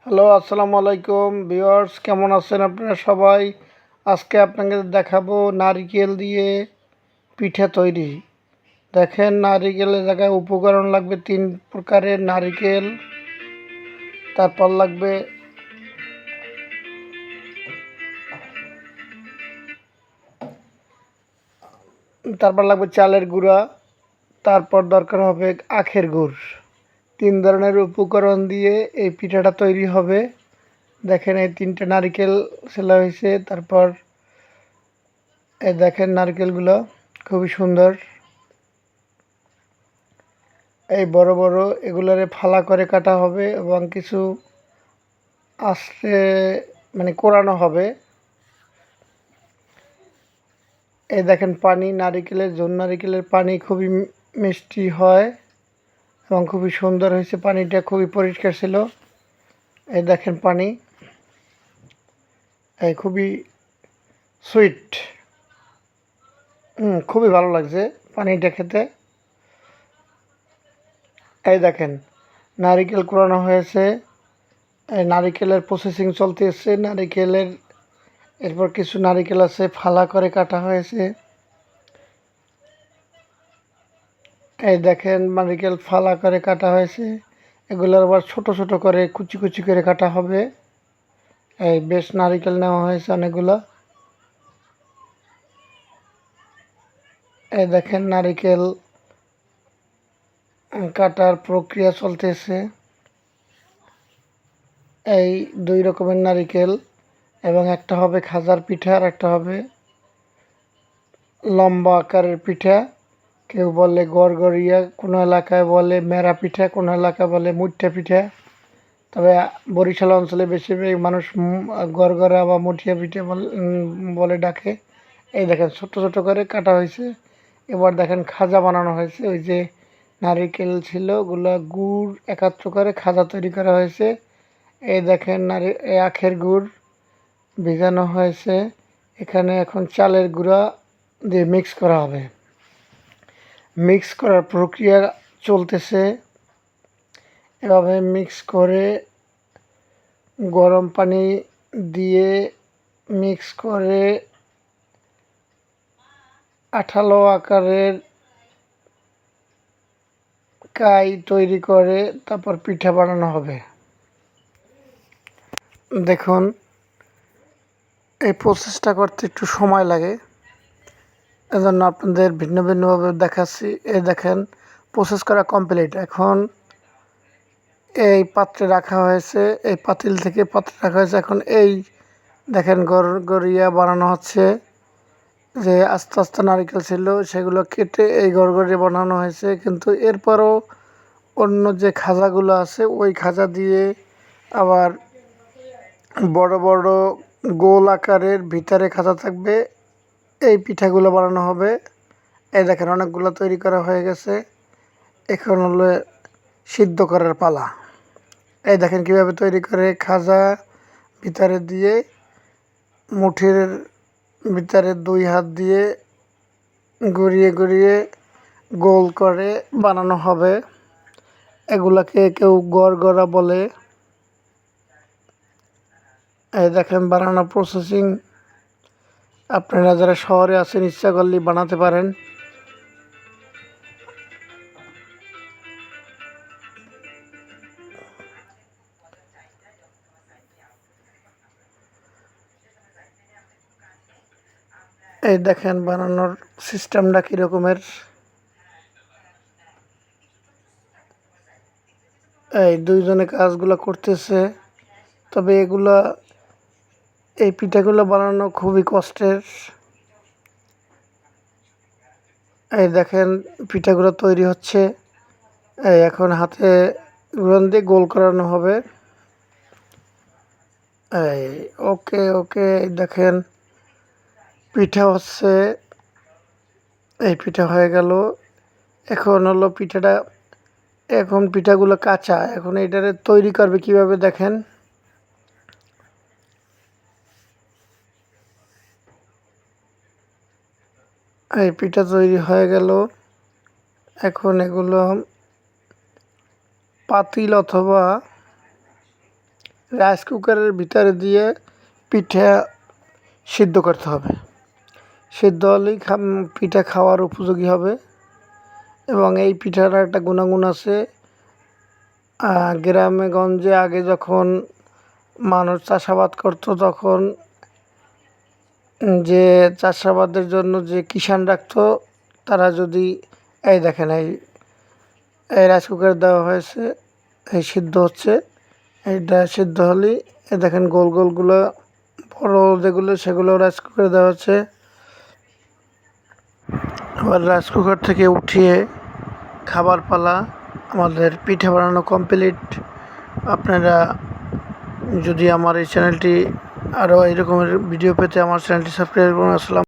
Hello, আসসালামু আলাইকুম viewers, কেমন আছেন আপনারা সবাই? আজকে আপনাদের দেখাবো নারিকেল দিয়ে পিঠা তৈরি। দেখেন, নারিকেলের জায়গায় উপকরণ লাগবে 3 প্রকারের নারিকেল। তারপর লাগবে চালের গুঁড়া। তারপর দরকার হবে আখের গুড়। 3 ধরনের উপকরণ দিয়ে এই পিঠাটা তৈরি হবে। দেখেন, এই 3টে নারিকেল ছেলা হয়েছে। তারপর এই দেখেন, নারকেলগুলো খুবই সুন্দর। এই বড় বড় এগুলারে ফালা করে কাটা হবে এবং কিছু আস্তে কোরানো হবে। এই দেখেন পানি, নারিকেলের পানি খুবই মিষ্টি হয় এবং খুবই সুন্দর হয়েছে। পানিটা খুবই পরিষ্কার ছিল। এই দেখেন পানি, এই খুবই সুইট, খুবই ভালো লাগছে পানিটা খেতে। এই দেখেন, নারিকেল কোরানো হয়েছে। এই নারিকেলের প্রসেসিং চলতেছে। এরপর কিছু নারিকেল আছে ফালা করে কাটা হয়েছে। এই দেখেন, নারিকেল ফালা করে কাটা হয়েছে। এগুলোর আবার ছোট ছোট করে কুচি কুচি করে কাটা হবে। এই বেশ নারিকেল নেওয়া হয়েছে অনেকগুলো। এই দেখেন, নারিকেল কাটার প্রক্রিয়া চলতেছে। এই 2 রকমের নারিকেল, এবং একটা হবে খাজার পিঠা আর একটা হবে লম্বা আকারের পিঠা। কেউ বলে গড়গড়িয়া, কোনো এলাকায় বলে মেরা পিঠা, কোনো এলাকায় বলে মুঠা পিঠা। তবে বরিশাল অঞ্চলে বেশিরভাগ মানুষ গড়গড়া বা মুঠিয়া পিঠা বলে ডাকে। এই দেখেন, ছোট ছোট করে কাটা হয়েছে। এবার দেখেন খাজা বানানো হয়েছে। ওই যে নারিকেল ছিল, ওগুলো গুড় একাত্র করে খাজা তৈরি করা হয়েছে। এই দেখেন, আখের গুড় ভিজানো হয়েছে। এখানে এখন চালের গুঁড়া দিয়ে মিক্স করা হবে। মিক্স করার প্রক্রিয়া চলতেছে। এভাবে মিক্স করে গরম পানি দিয়ে মিক্স করে আঠালো আকারের কাই তৈরি করে তারপর পিঠা বানানো হবে। দেখুন, এই প্রসেসটা করতে একটু সময় লাগে, এজন্য আপনাদের ভিন্ন ভিন্নভাবে দেখাচ্ছি। এই দেখেন, প্রসেস করা কমপ্লিট। এখন এই পাত্রে রাখা হয়েছে, এই পাতিল থেকে পাত্রে রাখা হয়েছে। এখন এই দেখেন, গড়গড়িয়া বানানো হচ্ছে। যে আস্তে আস্তে নারকেল ছিল সেগুলো কেটে এই গড়গড়িয়া বানানো হয়েছে। কিন্তু এরপরও অন্য যে খাজাগুলো আছে ওই খাজা দিয়ে আবার বড় বড় গোল আকারের ভিতরে খাজা থাকবে, এই পিঠাগুলো বানানো হবে। এই দেখেন, অনেকগুলো তৈরি করা হয়ে গেছে। এখন হলো সিদ্ধ করার পালা। এই দেখেন কিভাবে তৈরি করে, খাজা ভিতরে দিয়ে মুঠির ভিতরে 2 হাত দিয়ে ঘুরিয়ে ঘুরিয়ে গোল করে বানানো হবে। এগুলাকে কেউ গড়গড়া বলে। এই দেখেন বানানো প্রসেসিং। আপনারা যারা শহরে আছেন ইচ্ছা করলেই বানাতে পারেন। এই দেখেন বানানোর সিস্টেমটা কীরকমের। এই 2জনে কাজগুলো করতেছে। তবে এই পিঠাগুলো বানানো খুবই কষ্টের। এই দেখেন, পিঠাগুলো তৈরি হচ্ছে। এই এখন হাতে ঘুরন দিয়ে গোল করানো হবে। এই ওকে ওকে, দেখেন পিঠা হচ্ছে। এই পিঠা হয়ে গেল। এখন হলো এখন পিঠাগুলো কাঁচা। এখন এটারে তৈরি করবে কিভাবে দেখেন। এই পিঠা তৈরি হয়ে গেল। এখন এগুলো পাতিল অথবা রাইস কুকারের ভিতরে দিয়ে পিঠা সিদ্ধ করতে হবে। সিদ্ধ হলেই পিঠা খাওয়ার উপযোগী হবে। এবং এই পিঠার একটা গুণাগুণ আছে। গ্রামে গঞ্জে আগে যখন মানুষ চাষাবাদ করতো তখন যে চাষাবাদের জন্য যে কিষান রাখতো, তারা যদি এই দেখেন এই রাইস কুকার দেওয়া হয়েছে, এই সিদ্ধ হচ্ছে, এইটা সিদ্ধ হলেই এই দেখেন গোল গোলগুলো বড় যেগুলো সেগুলো রাইস কুকারে দেওয়া হচ্ছে। আবার রাইস কুকার থেকে উঠিয়ে খাবার পালা। আমাদের পিঠা বানানো কমপ্লিট। আপনারা যদি আমার এই চ্যানেলটি আরও এই রকমের ভিডিও পেতে আমার চ্যানেলটি সাবস্ক্রাইব করুন। আসসালাম।